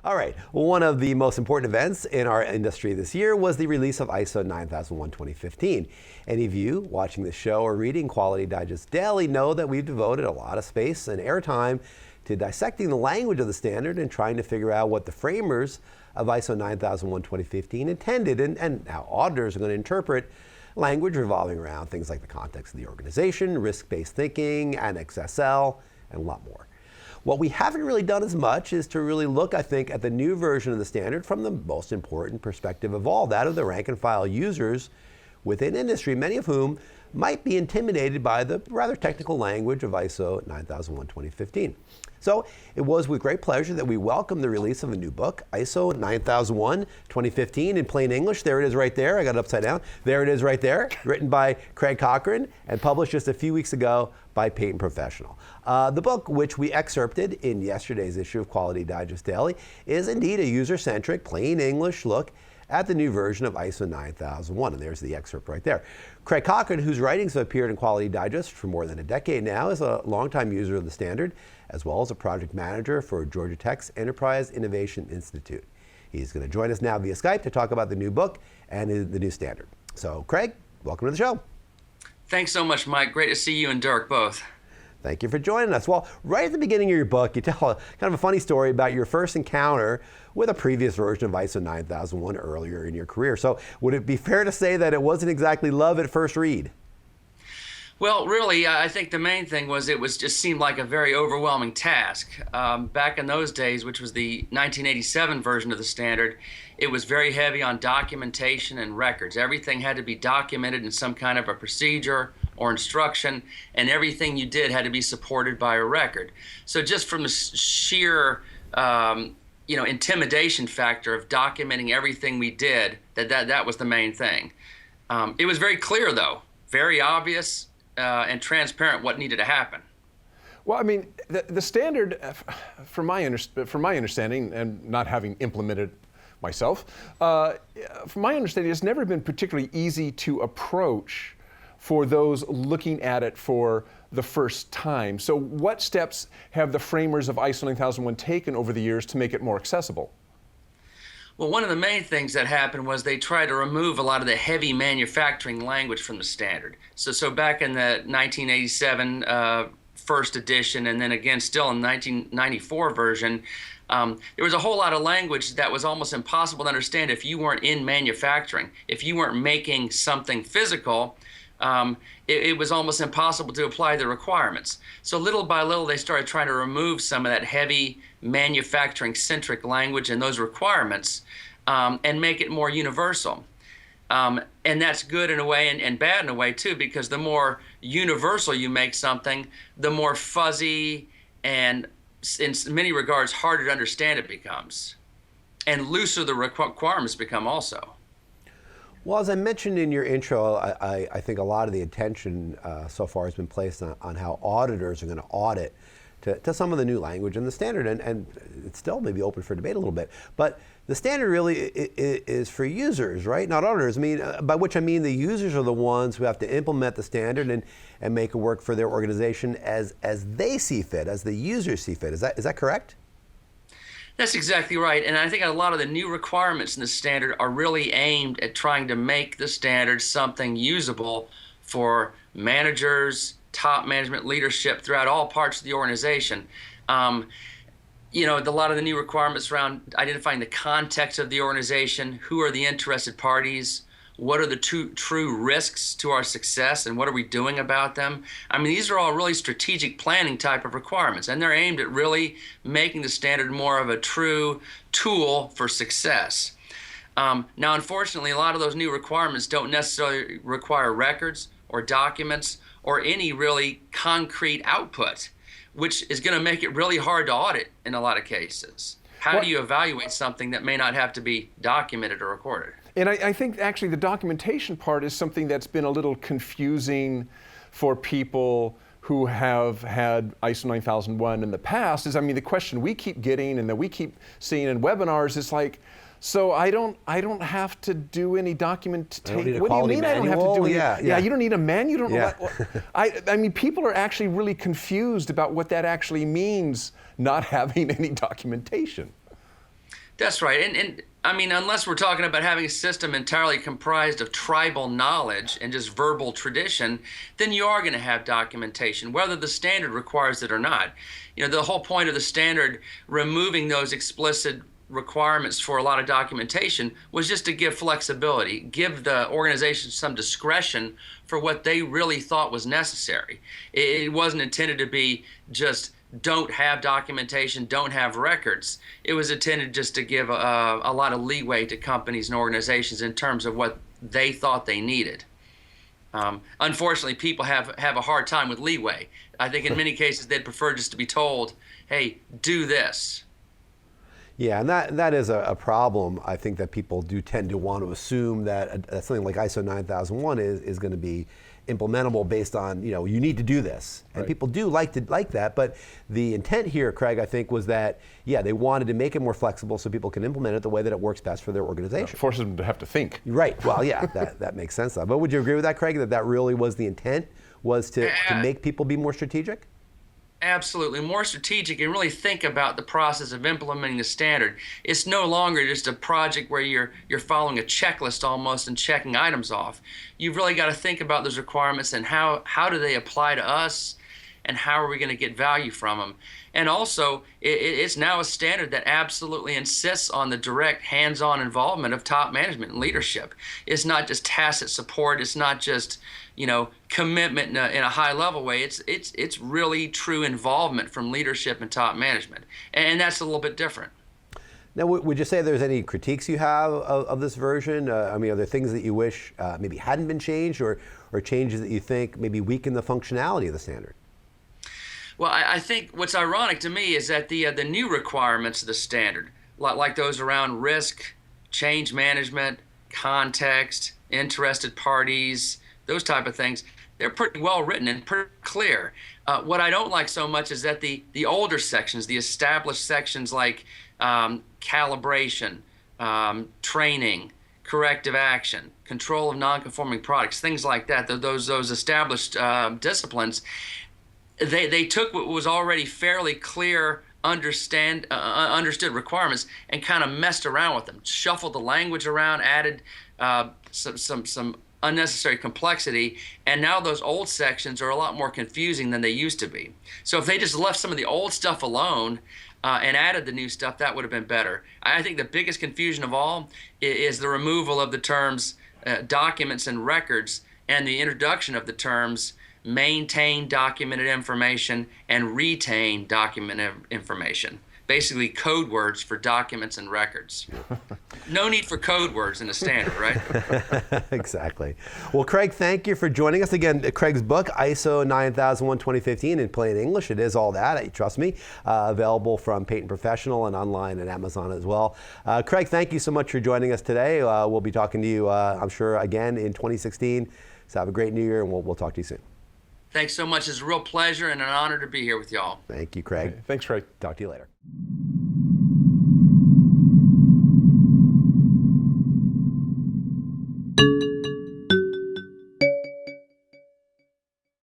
All right, one of the most important events in our industry this year was the release of ISO 9001 2015. Any of you watching the show or reading Quality Digest Daily know that we've devoted a lot of space and airtime to dissecting the language of the standard and trying to figure out what the framers of ISO 9001 2015 intended and how auditors are going to interpret language revolving around things like the context of the organization, risk-based thinking, Annex SL, and a lot more. What we haven't really done as much is to really look, I think, at the new version of the standard from the most important perspective of all, that of the rank and file users within industry, many of whom might be intimidated by the rather technical language of ISO 9001 2015. So it was with great pleasure that we welcomed the release of a new book, ISO 9001 2015 in plain English. There it is right there. I got it upside down. There it is right there, written by Craig Cochran and published just a few weeks ago by Patent Professional. The book, which we excerpted in yesterday's issue of Quality Digest Daily, is indeed a user-centric, plain English look at the new version of ISO 9001, and there's the excerpt right there. Craig Cochran, whose writings have appeared in Quality Digest for more than a decade now, is a longtime user of the standard, as well as a project manager for Georgia Tech's Enterprise Innovation Institute. He's going to join us now via Skype to talk about the new book and the new standard. So, Craig, welcome to the show. Thanks so much, Mike. Great to see you and Dirk both. Thank you for joining us. Well, right at the beginning of your book, you tell kind of a funny story about your first encounter with a previous version of ISO 9001 earlier in your career. So would it be fair to say that it wasn't exactly love at first read? Well, really, I think the main thing was it just seemed like a very overwhelming task. Back in those days, which was the 1987 version of the standard, it was very heavy on documentation and records. Everything had to be documented in some kind of a procedure or instruction, and everything you did had to be supported by a record. So just from the sheer intimidation factor of documenting everything we did, that was the main thing. It was very clear, though, very obvious and transparent what needed to happen. Well, I mean, the standard, from my understanding, and not having implemented myself, from my understanding, it's never been particularly easy to approach for those looking at it for the first time. So what steps have the framers of ISO 9001 taken over the years to make it more accessible? Well, one of the main things that happened was they tried to remove a lot of the heavy manufacturing language from the standard. So back in the 1987 first edition, and then again still in 1994 version, there was a whole lot of language that was almost impossible to understand if you weren't in manufacturing. If you weren't making something physical, it was almost impossible to apply the requirements. So little by little, they started trying to remove some of that heavy manufacturing-centric language and those requirements and make it more universal. And that's good in a way and bad in a way, too, because the more universal you make something, the more fuzzy and, in many regards, harder to understand it becomes. And looser the requirements become also. Well, as I mentioned in your intro, I think a lot of the attention so far has been placed on how auditors are going to audit to some of the new language in the standard, and it's still maybe open for debate a little bit. But the standard really is for users, right? Not auditors. I mean, by which I mean the users are the ones who have to implement the standard and make it work for their organization as they see fit, as the users see fit. Is that correct? That's exactly right, and I think a lot of the new requirements in the standard are really aimed at trying to make the standard something usable for managers, top management leadership throughout all parts of the organization. A lot of the new requirements around identifying the context of the organization, who are the interested parties, what are the true risks to our success, and what are we doing about them? I mean, these are all really strategic planning type of requirements, and they're aimed at really making the standard more of a true tool for success. Now, unfortunately, a lot of those new requirements don't necessarily require records or documents or any really concrete output, which is going to make it really hard to audit in a lot of cases. How do you evaluate something that may not have to be documented or recorded? And I think actually the documentation part is something that's been a little confusing for people who have had ISO 9001 in the past. The question we keep getting and that we keep seeing in webinars is like, So I don't have to do any documentation. don't need a What do you quality mean I don't have to manual? do any? Yeah. You don't need a manual. You don't Yeah. know what, I mean, people are actually really confused about what that actually means, not having any documentation. That's right. And I mean, unless we're talking about having a system entirely comprised of tribal knowledge and just verbal tradition, then you are going to have documentation, whether the standard requires it or not. You know, the whole point of the standard, removing those explicit requirements for a lot of documentation, was just to give flexibility, give the organization some discretion for what they really thought was necessary. It wasn't intended to be just don't have documentation, don't have records. It was intended just to give a lot of leeway to companies and organizations in terms of what they thought they needed. Unfortunately, people have a hard time with leeway. I think in many cases they'd prefer just to be told, hey, do this. Yeah, and that is a problem. I think that people do tend to want to assume that something like ISO 9001 is going to be implementable based on, you need to do this. And people do like that, but the intent here, Craig, I think was that, they wanted to make it more flexible so people can implement it the way that it works best for their organization. Forces them to have to think. Right, well, yeah, that makes sense. But would you agree with that, Craig, that really was the intent, was to make people be more strategic? Absolutely, more strategic, and really think about the process of implementing the standard. It's no longer just a project where you're following a checklist almost and checking items off. You've really got to think about those requirements and how do they apply to us, and how are we going to get value from them. And also, it's now a standard that absolutely insists on the direct hands-on involvement of top management and leadership. It's not just tacit support. It's not just commitment in a high-level way. It's really true involvement from leadership and top management, and that's a little bit different. Now, would you say there's any critiques you have of this version? I mean, are there things that you wish maybe hadn't been changed, or changes that you think maybe weaken the functionality of the standard? Well, I think what's ironic to me is that the new requirements of the standard, like those around risk, change management, context, interested parties, those type of things, they're pretty well written and pretty clear. What I don't like so much is that the older sections, the established sections like calibration, training, corrective action, control of non-conforming products, things like that, those established disciplines, they took what was already fairly clear, understood requirements and kind of messed around with them, shuffled the language around, added some unnecessary complexity, and now those old sections are a lot more confusing than they used to be. So if they just left some of the old stuff alone and added the new stuff, that would have been better. I think the biggest confusion of all is the removal of the terms documents and records and the introduction of the terms maintain documented information and retain documented information. Basically code words for documents and records. No need for code words in a standard, right? Exactly. Well, Craig, thank you for joining us. Again, Craig's book, ISO 9001 2015 in plain English. It is all that, trust me. Available from Peyton Professional and online at Amazon as well. Craig, thank you so much for joining us today. We'll be talking to you, I'm sure, again in 2016. So have a great new year, and we'll talk to you soon. Thanks so much. It's a real pleasure and an honor to be here with y'all. Thank you, Craig. Thanks, Craig. Talk to you later.